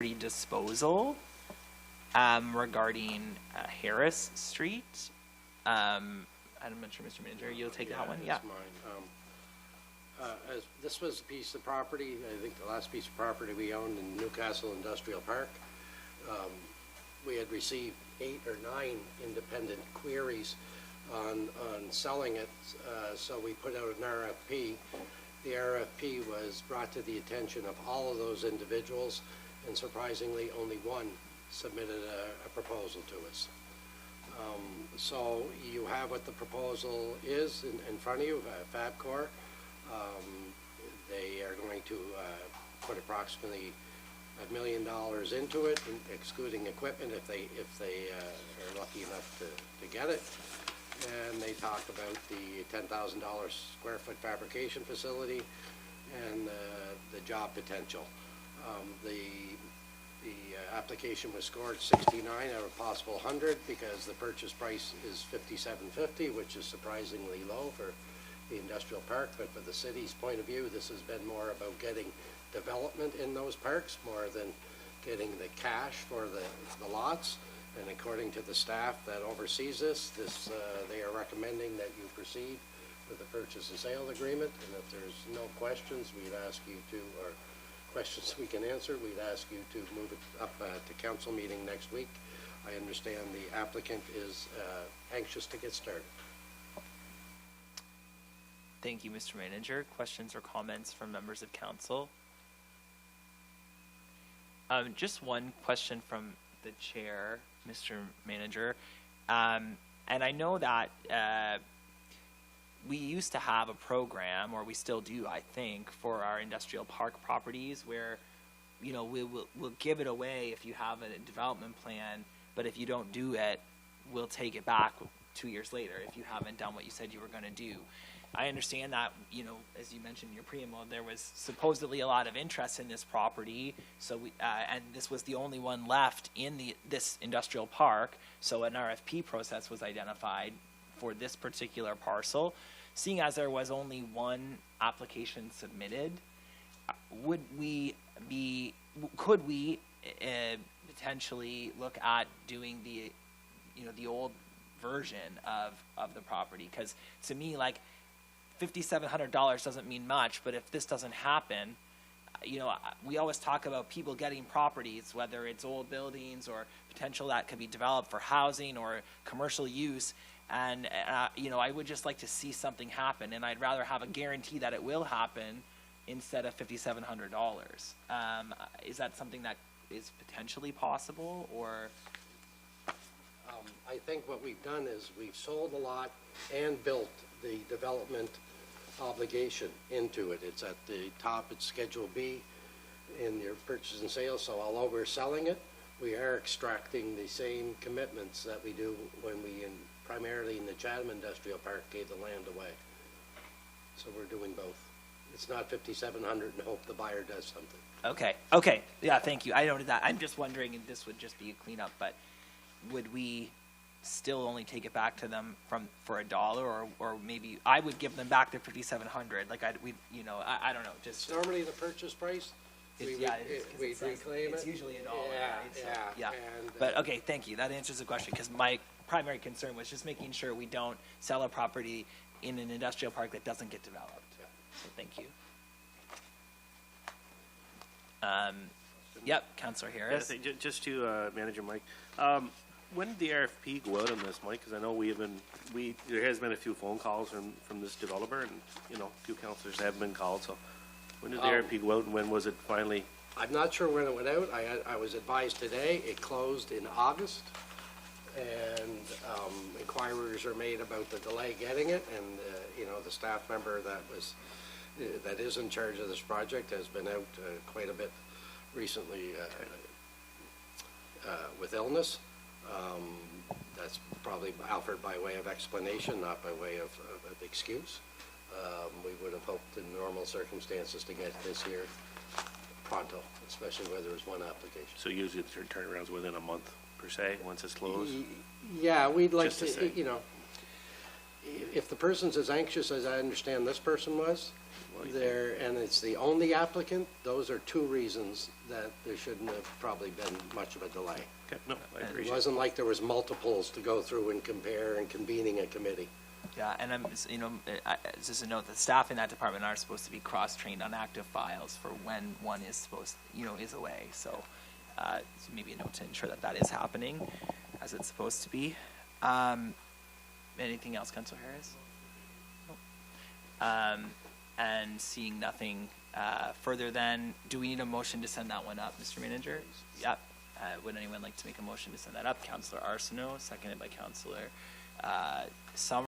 disposal regarding Harris Street. I'm not sure, Mr. Manager, you'll take that one? Yeah. Mine. As this was a piece of property, I think the last piece of property we owned in Newcastle Industrial Park. We had received 8 or 9 independent queries on selling it, so we put out an RFP. The RFP was brought to the attention of all of those individuals, and surprisingly, only one submitted a proposal to us. So you have what the proposal is in front of you, Fabcor. They are going to put approximately $1 million into it, excluding equipment, if they are lucky enough to get it. And they talk about the $10,000 square foot fabrication facility and the job potential. The application was scored 69 out of possible 100 because the purchase price is $57.50, which is surprisingly low for the industrial park. But for the city's point of view, this has been more about getting development in those parks more than getting the cash for the lots. And according to the staff that oversees this, they are recommending that you proceed with the purchase and sale agreement. And if there's no questions, we'd ask you to, or questions we can answer, we'd ask you to move it up to council meeting next week. I understand the applicant is anxious to get started. Thank you, Mr. Manager. Questions or comments from members of council? Just one question from the chair, Mr. Manager. And I know that we used to have a program, or we still do, I think, for our industrial park properties where, you know, we'll give it away if you have a development plan, but if you don't do it, we'll take it back 2 years later if you haven't done what you said you were going to do. I understand that, you know, as you mentioned in your preamble, there was supposedly a lot of interest in this property, so we, and this was the only one left in this industrial park, so an RFP process was identified for this particular parcel. Seeing as there was only one application submitted, could we potentially look at doing the, you know, the old version of the property? Because to me, like, $5,700 doesn't mean much, but if this doesn't happen, you know, we always talk about people getting properties, whether it's old buildings or potential that could be developed for housing or commercial use. And, you know, I would just like to see something happen, and I'd rather have a guarantee that it will happen instead of $5,700. Is that something that is potentially possible, or? I think what we've done is we've sold a lot and built the development obligation into it. It's at the top, it's Schedule B in your purchase and sale, so although we're selling it, we are extracting the same commitments that we do when we, primarily in the Chatham Industrial Park, gave the land away. So we're doing both. It's not $5,700 and hope the buyer does something. Okay, yeah, thank you. I noted that. I'm just wondering if this would just be a cleanup, but would we still only take it back to them for $1, or maybe I would give them back their $5,700. Like you know, I don't know. Just normally the purchase price, we reclaim it's it. Usually $1. Yeah, right? So, yeah. And, but okay, thank you. That answers the question, because my primary concern was just making sure we don't sell a property in an industrial park that doesn't get developed. Yeah. So thank you. Yep, Councillor Harris. Yeah, just to Manager Mike. When did the RFP go out on this, Mike? Because I know there has been a few phone calls from this developer, and you know, a few councillors have been called. So when did the RFP go out, and when was it finally? I'm not sure when it went out. I was advised today it closed in August, and inquiries are made about the delay getting it, and you know, the staff member that is in charge of this project has been out quite a bit recently with illness. That's probably offered by way of explanation, not by way of excuse. We would have hoped in normal circumstances to get this here pronto, especially where there was one application. So usually the turnaround's within a month, per se, once it's closed? Yeah, we'd like to, you know, if the person's as anxious as I understand this person was, What do you think? There, and it's the only applicant, those are two reasons that there shouldn't have probably been much of a delay. Okay, no, I It appreciate it. wasn't like there was multiples to go through and compare and convening a committee. Yeah, and just a note that staff in that department are supposed to be cross-trained on active files for when one is is away. So maybe a note to ensure that is happening as it's supposed to be. Anything else, Councillor Harris? Nope. And seeing nothing further, then do we need a motion to send that one up, Mr. Manager? Yep. Would anyone like to make a motion to send that up? Councillor Arsenault, seconded by Councillor Summers.